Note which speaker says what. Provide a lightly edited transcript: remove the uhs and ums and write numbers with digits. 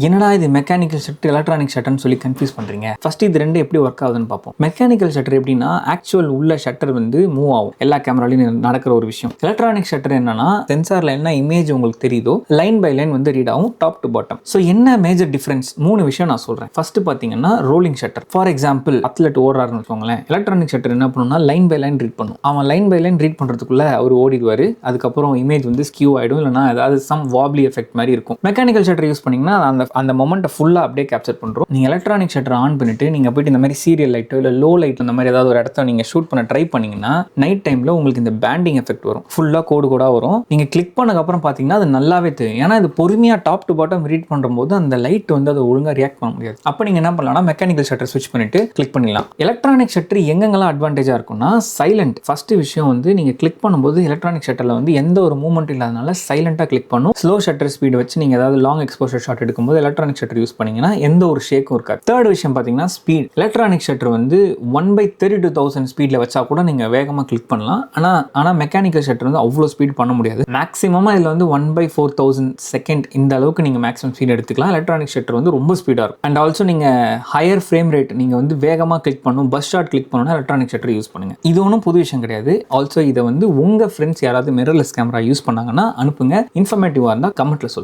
Speaker 1: என்னடா இது mechanical shutter electronic ஷட்டர்னு சொல்லி கன்ஃபியூஸ் பண்ணுறீங்க. ஃபர்ஸ்ட் இது ரெண்டு எப்படி ஒர்க் ஆகுதுன்னு பார்ப்போம். மெக்கானிக்கல் ஷட்டர் எப்படின்னா ஆக்சுவல் உள்ள ஷட்டர் வந்து மூவ் ஆகும், எல்லா கேமராலையும் நடக்கிற ஒரு விஷயம். எலக்ட்ரானிக் ஷட்டர் என்னன்னா சென்சாரில் என்ன இமேஜ் உங்களுக்கு தெரியுதோ லைன் பை லைன் வந்து ரீட் ஆகும் டாப் டு பாட்டம். ஸோ என்ன மேஜர் டிஃபரன்ஸ்? 3 விஷயம் நான் சொல்கிறேன். ஃபர்ஸ்ட் பார்த்தீங்கன்னா rolling shutter. For example athlete ஓடுறாருன்னு வச்சுக்கோங்களேன், எலக்ட்ரானிக் ஷட்டர் என்ன பண்ணுன்னா லைன் பை லைன் ரீட் பண்ணும். அவன் லைன் பை லைன் ரீட் பண்ணுறதுக்குள்ள அவர் ஓடிடுவார். அதுக்கப்புறம் இமேஜ் வந்து ஸ்கியூ ஆகிடும், இல்லைனா ஏதாவது சம் வாப்லி எஃபெக்ட் மாதிரி இருக்கும். மெக்கானிக்கல் ஷட்டர் யூஸ் பண்ணிங்கன்னா அந்த மொமெண்ட்டை ஃபுல்லாக அப்படியே கேப்சர் பண்ணுறோம். நீங்கள் எலக்ட்ரானிக் ஷட்டர் ஆன் பண்ணிட்டு நீங்கள் போயிட்டு இந்த மாதிரி சீரியல் லைட்டோ இல்லை லோ லைட் அந்த மாதிரி ஏதாவது ஒரு இடத்த நீங்கள் ஷூட் பண்ண ட்ரை பண்ணிங்கன்னா நைட் டைமில் உங்களுக்கு இந்த பேண்டிங் எஃபெக்ட் வரும், ஃபுல்லாக கோடாக வரும். நீங்கள் கிளிக் பண்ணதுக்கப்புறம் பார்த்தீங்கன்னா அது நல்லாவே தெரியும். ஏன்னா இது பொறுமையாக டாப் டு பாட்டம் ரீட் பண்ணும்போது அந்த லைட் வந்து அதை ஒழுங்காக ரியாக்ட் பண்ண முடியாது. அப்போ நீங்கள் என்ன பண்ணலாம்னா மெக்கானிக்கல் ஷட்டர் ஸ்விட்ச் பண்ணிட்டு கிளிக் பண்ணிடலாம். எலக்ட்ரானிக் ஷட்டர் எங்கெங்கெல்லாம் அட்வான்டேஜாக இருக்கும்னா சைலண்ட். ஃபர்ஸ்ட் விஷயம் வந்து நீங்கள் கிளிக் பண்ணும்போது எலக்ட்ரானிக் ஷட்டரில் வந்து எந்த ஒரு மூவ்மெண்ட் இல்லாதனால சைலண்டாக கிளிக் பண்ணும். ஸ்லோ ஷட்டர் ஸ்பீடு வச்சு நீங்கள் ஏதாவது லாங் எக்ஸ்போஷர் ஷாட் எடுக்கும்போது எலக்ட்ரானிக் ஷட்டர் யூஸ் பண்ணீங்கன்னா எந்த ஒரு ஷேக்கும் இருக்காது. தேர்ட் விஷயம் பார்த்தீங்கன்னா ஸ்பீட். எலக்ட்ரானிக் ஷட்டர் வந்து 1/32,000 ஸ்பீடில் வச்சா கூட நீங்கள் வேகமாக கிளிக் பண்ணலாம். ஆனால் மெக்கானிக்கல் ஷட்டர் வந்து அவ்வளோ ஸ்பீட் பண்ண முடியாது. மேக்ஸிமமாக இதில் வந்து 1/4000 செகண்ட் இந்த அளவுக்கு நீங்கள் மேக்ஸிமம் ஸ்பீட் எடுத்துக்கலாம். எலக்ட்ரானிக் ஷட்டர் வந்து ரொம்ப ஸ்பீடாக இருக்கும். அண்ட் ஆல்சோ நீங்கள் ஹையர் ஃப்ரேம் ரேட் நீங்கள் வந்து வேகமாக கிளிக் பண்ணணும், பஸ் ஷாட் கிளிக் பண்ணணும்னா எலக்ட்ரானிக் ஷட்டர் யூஸ் பண்ணுங்க. இது ஒன்றும் புது விஷயம் கிடையாது. ஆல்சோ இதை வந்து உங்கள் ஃப்ரெண்ட்ஸ் யாராவது மிரர்லெஸ் கேமரா யூஸ் பண்ணாங்கன்னா அனுப்புங்க. இன்ஃபர்மேட்டிவாக இருந்தால் கமெண்ட்டில் சொல்லுங்கள்.